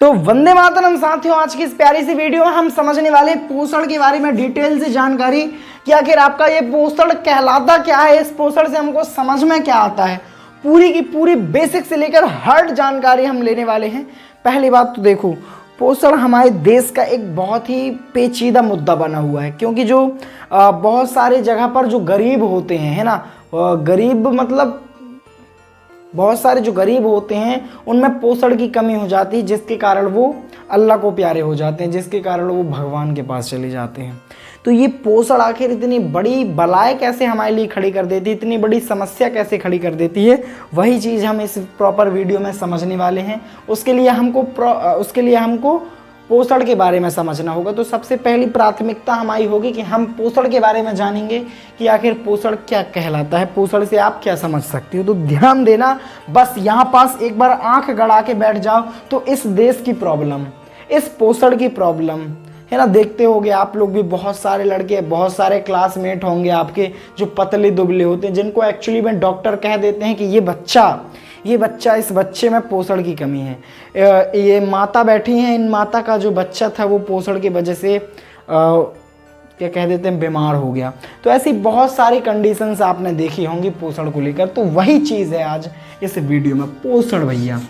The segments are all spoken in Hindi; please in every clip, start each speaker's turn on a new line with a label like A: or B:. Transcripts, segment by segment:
A: तो वंदे मातरम साथियों, आज की इस प्यारी सी वीडियो में हम समझने वाले पोषण के बारे में डिटेल से जानकारी कि आखिर आपका ये पोषण कहलाता क्या है, इस पोषण से हमको समझ में क्या आता है, पूरी की पूरी बेसिक से लेकर हर जानकारी हम लेने वाले हैं। पहली बात तो देखो, पोषण हमारे देश का एक बहुत ही पेचीदा मुद्दा बना हुआ है, क्योंकि जो बहुत सारे जगह पर जो गरीब होते हैं, है ना, गरीब मतलब बहुत सारे जो गरीब होते हैं उनमें पोषण की कमी हो जाती है, जिसके कारण वो अल्लाह को प्यारे हो जाते हैं, जिसके कारण वो भगवान के पास चले जाते हैं। तो ये पोषण आखिर इतनी बड़ी बलाएं कैसे हमारे लिए खड़ी कर देती है, इतनी बड़ी समस्या कैसे खड़ी कर देती है, वही चीज़ हम इस प्रॉपर वीडियो में समझने वाले हैं। उसके लिए हमको पोषण के बारे में समझना होगा। तो सबसे पहली प्राथमिकता हमारी होगी कि हम पोषण के बारे में जानेंगे कि आखिर पोषण क्या कहलाता है, पोषण से आप क्या समझ सकते हो। तो ध्यान देना, बस यहाँ पास एक बार आंख गड़ा के बैठ जाओ तो इस देश की प्रॉब्लम, इस पोषण की प्रॉब्लम, है ना, देखते होंगे आप लोग भी, बहुत सारे लड़के, बहुत सारे क्लासमेट होंगे आपके जो पतले दुबले होते हैं, जिनको एक्चुअली में डॉक्टर कह देते हैं कि ये बच्चा इस बच्चे में पोषण की कमी है। ये माता बैठी हैं, इन माता का जो बच्चा था वो पोषण की वजह से क्या कह देते हैं, बीमार हो गया। तो ऐसी बहुत सारी कंडीशंस आपने देखी होंगी पोषण को लेकर। तो वही चीज़ है आज इस वीडियो में, पोषण भैया,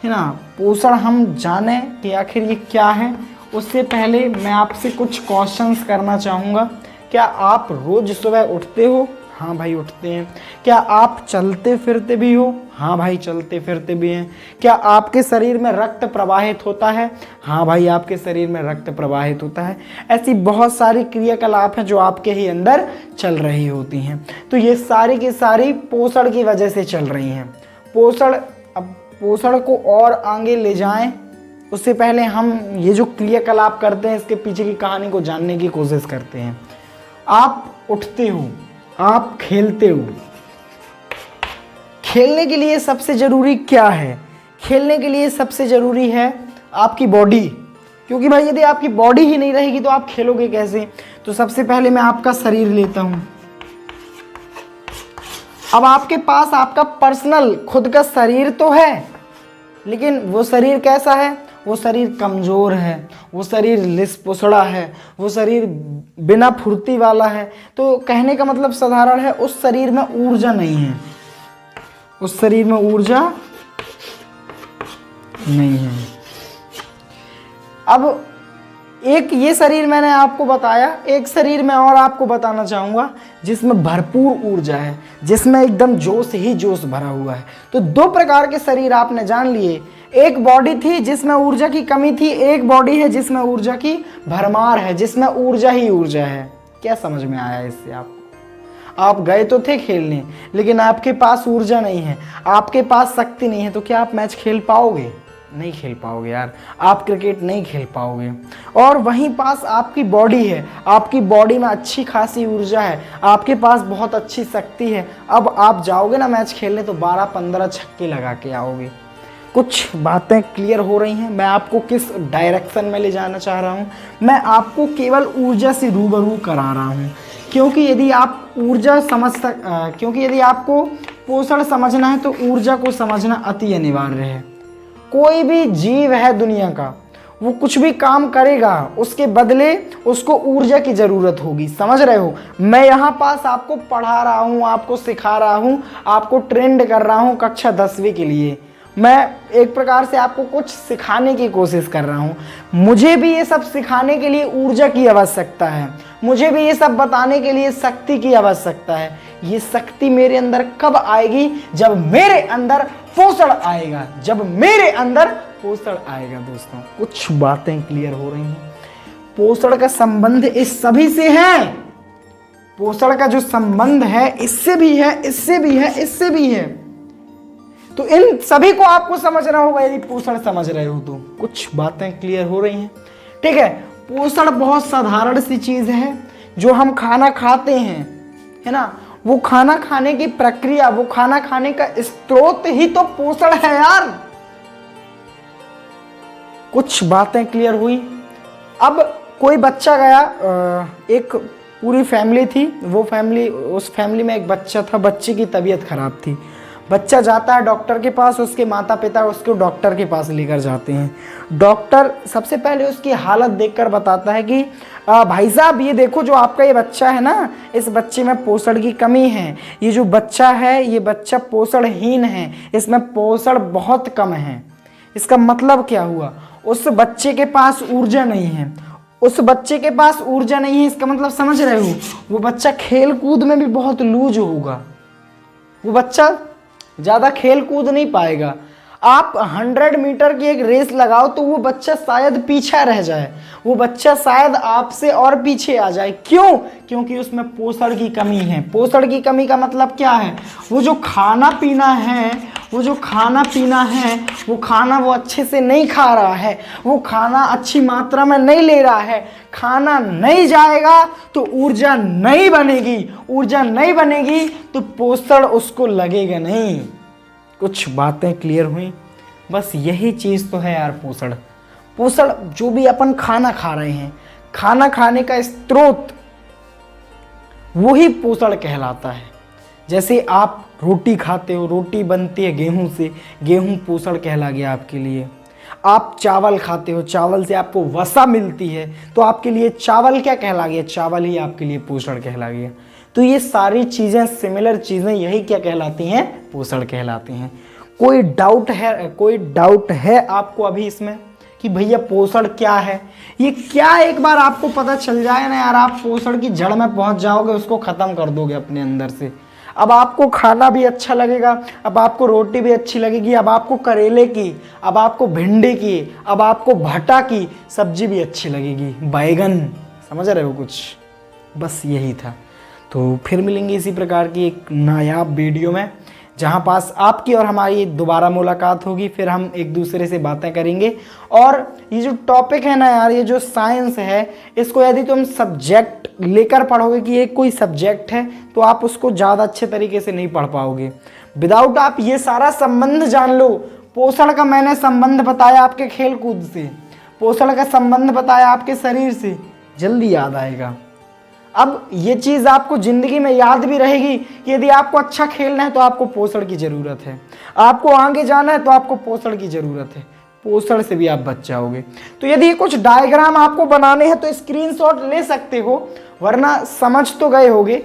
A: है ना। पोषण हम जाने कि आखिर ये क्या है, उससे पहले मैं आपसे कुछ क्वेश्चंस करना चाहूँगा। क्या आप रोज़ सुबह उठते हो? हाँ भाई उठते हैं। क्या आप चलते फिरते भी हो? हाँ भाई चलते फिरते भी हैं। क्या आपके शरीर में रक्त प्रवाहित होता है? हाँ भाई आपके शरीर में रक्त प्रवाहित होता है। ऐसी बहुत सारी क्रियाकलाप हैं जो आपके ही अंदर चल रही होती हैं। तो ये सारी की सारी पोषण की वजह से चल रही हैं। अब पोषण को और आगे ले जाएं उससे पहले हम ये जो क्रियाकलाप करते हैं इसके पीछे की कहानी को जानने की कोशिश करते हैं। आप उठते हो, आप खेलते हो। खेलने के लिए सबसे ज़रूरी क्या है? खेलने के लिए सबसे ज़रूरी है आपकी बॉडी, क्योंकि भाई यदि आपकी बॉडी ही नहीं रहेगी तो आप खेलोगे कैसे। तो सबसे पहले मैं आपका शरीर लेता हूँ। अब आपके पास आपका पर्सनल खुद का शरीर तो है, लेकिन वो शरीर कैसा है? वो शरीर कमज़ोर है, वो शरीर लिसपुसड़ा है, वो शरीर बिना फुर्ती वाला है। तो कहने का मतलब साधारण है, उस शरीर में ऊर्जा नहीं है, उस शरीर में ऊर्जा नहीं है। अब एक ये शरीर मैंने आपको बताया, एक शरीर मैं और आपको बताना चाहूँगा जिसमें भरपूर ऊर्जा है, जिसमें एकदम जोश ही जोश भरा हुआ है। तो दो प्रकार के शरीर आपने जान लिए। एक बॉडी थी जिसमें ऊर्जा की कमी थी, एक बॉडी है जिसमें ऊर्जा की भरमार है, जिसमें ऊर्जा ही ऊर्जा है। क्या समझ में आया इससे आपको? आप गए तो थे खेलने, लेकिन आपके पास ऊर्जा नहीं है, आपके पास शक्ति नहीं है, तो क्या आप मैच खेल पाओगे? नहीं खेल पाओगे यार, आप क्रिकेट नहीं खेल पाओगे। और वहीं पास आपकी बॉडी है, आपकी बॉडी में अच्छी खासी ऊर्जा है, आपके पास बहुत अच्छी शक्ति है। अब आप जाओगे ना मैच खेलने तो 12-15 छक्के लगा के आओगे। कुछ बातें क्लियर हो रही हैं? मैं आपको किस डायरेक्शन में ले जाना चाह रहा हूँ? मैं आपको केवल ऊर्जा से रूबरू करा रहा हूँ, क्योंकि यदि आपको पोषण समझना है तो ऊर्जा को समझना अति अनिवार्य है। कोई भी जीव है दुनिया का, वो कुछ भी काम करेगा उसके बदले उसको ऊर्जा की ज़रूरत होगी। समझ रहे हो? मैं यहाँ पास आपको पढ़ा रहा हूँ, आपको सिखा रहा हूँ, आपको ट्रेंड कर रहा हूँ कक्षा 10वीं के लिए। मैं एक प्रकार से आपको कुछ सिखाने की कोशिश कर रहा हूँ। मुझे भी ये सब सिखाने के लिए ऊर्जा की आवश्यकता है, मुझे भी ये सब बताने के लिए शक्ति की आवश्यकता है। ये शक्ति मेरे अंदर कब आएगी? जब मेरे अंदर पोषण आएगा, जब मेरे अंदर पोषण आएगा। दोस्तों कुछ बातें क्लियर हो रही हैं? पोषण का संबंध इस सभी से है। पोषण का जो संबंध है इससे भी है, इससे भी है, इससे भी है। तो इन सभी को आपको समझना होगा यदि पोषण समझ रहे हो तो। कुछ बातें क्लियर हो रही हैं? ठीक है। पोषण बहुत साधारण सी चीज है। जो हम खाना खाते हैं, है ना, वो खाना खाने की प्रक्रिया, वो खाना खाने का स्रोत ही तो पोषण है यार। कुछ बातें क्लियर हुई? अब कोई बच्चा गया, एक पूरी फैमिली थी, वो फैमिली, उस फैमिली में एक बच्चा था, बच्चे की तबीयत खराब थी। बच्चा जाता है डॉक्टर के पास, उसके माता पिता उसको डॉक्टर के पास लेकर जाते हैं। डॉक्टर सबसे पहले उसकी हालत देखकर बताता है कि भाई साहब ये देखो, जो आपका ये बच्चा है ना, इस बच्चे में पोषण की कमी है। ये जो बच्चा है, ये बच्चा पोषणहीन है, इसमें पोषण बहुत कम है। इसका मतलब क्या हुआ? उस बच्चे के पास ऊर्जा नहीं है। उस बच्चे के पास ऊर्जा नहीं है, इसका मतलब समझ रहे हो? वो बच्चा खेल कूद में भी बहुत लूज होगा। वो बच्चा ज़्यादा खेल कूद नहीं पाएगा। आप 100 मीटर की एक रेस लगाओ तो वो बच्चा शायद पीछे रह जाए, वो बच्चा शायद आपसे और पीछे आ जाए। क्यों? क्योंकि उसमें पोषण की कमी है। पोषण की कमी का मतलब क्या है? वो जो खाना पीना है, वो खाना वो अच्छे से नहीं खा रहा है, वो खाना अच्छी मात्रा में नहीं ले रहा है। खाना नहीं जाएगा तो ऊर्जा नहीं बनेगी, ऊर्जा नहीं बनेगी तो पोषण उसको लगेगा नहीं। कुछ बातें क्लियर हुई? बस यही चीज़ तो है यार पोषण। पोषण जो भी अपन खाना खा रहे हैं, खाना खाने का स्रोत वही पोषण कहलाता है। जैसे आप रोटी खाते हो, रोटी बनती है गेहूं से, गेहूं पोषण कहला गया आपके लिए। आप चावल खाते हो, चावल से आपको वसा मिलती है, तो आपके लिए चावल क्या कहला गया? चावल ही आपके लिए पोषण कहला गया। तो ये सारी चीज़ें, सिमिलर चीज़ें, यही क्या कहलाती हैं? पोषण कहलाती हैं। कोई डाउट है आपको अभी इसमें कि भैया पोषण क्या है? ये क्या एक बार आपको पता चल जाए ना यार, आप पोषण की जड़ में पहुंच जाओगे, उसको ख़त्म कर दोगे अपने अंदर से। अब आपको खाना भी अच्छा लगेगा, अब आपको रोटी भी अच्छी लगेगी, अब आपको करेले की, अब आपको भिंडी की, अब आपको भटा की सब्जी भी अच्छी लगेगी, बैगन। समझ रहे हो कुछ? बस यही था। तो फिर मिलेंगे इसी प्रकार की एक नायाब वीडियो में, जहाँ पास आपकी और हमारी दोबारा मुलाकात होगी। फिर हम एक दूसरे से बातें करेंगे। और ये जो टॉपिक है ना यार, ये जो साइंस है, इसको यदि तुम सब्जेक्ट लेकर पढ़ोगे कि ये कोई सब्जेक्ट है, तो आप उसको ज़्यादा अच्छे तरीके से नहीं पढ़ पाओगे। विदाउट आप ये सारा संबंध जान लो। पोषण का मैंने संबंध बताया आपके खेल कूद से, पोषण का संबंध बताया आपके शरीर से, जल्दी याद आएगा। अब ये चीज़ आपको ज़िंदगी में याद भी रहेगी कि यदि आपको अच्छा खेलना है तो आपको पोषण की ज़रूरत है, आपको आगे जाना है तो आपको पोषण की ज़रूरत है। पोषण से भी आप बच जाओगे। तो यदि कुछ डायग्राम आपको बनाने हैं तो स्क्रीनशॉट ले सकते हो, वरना समझ तो गए होगे।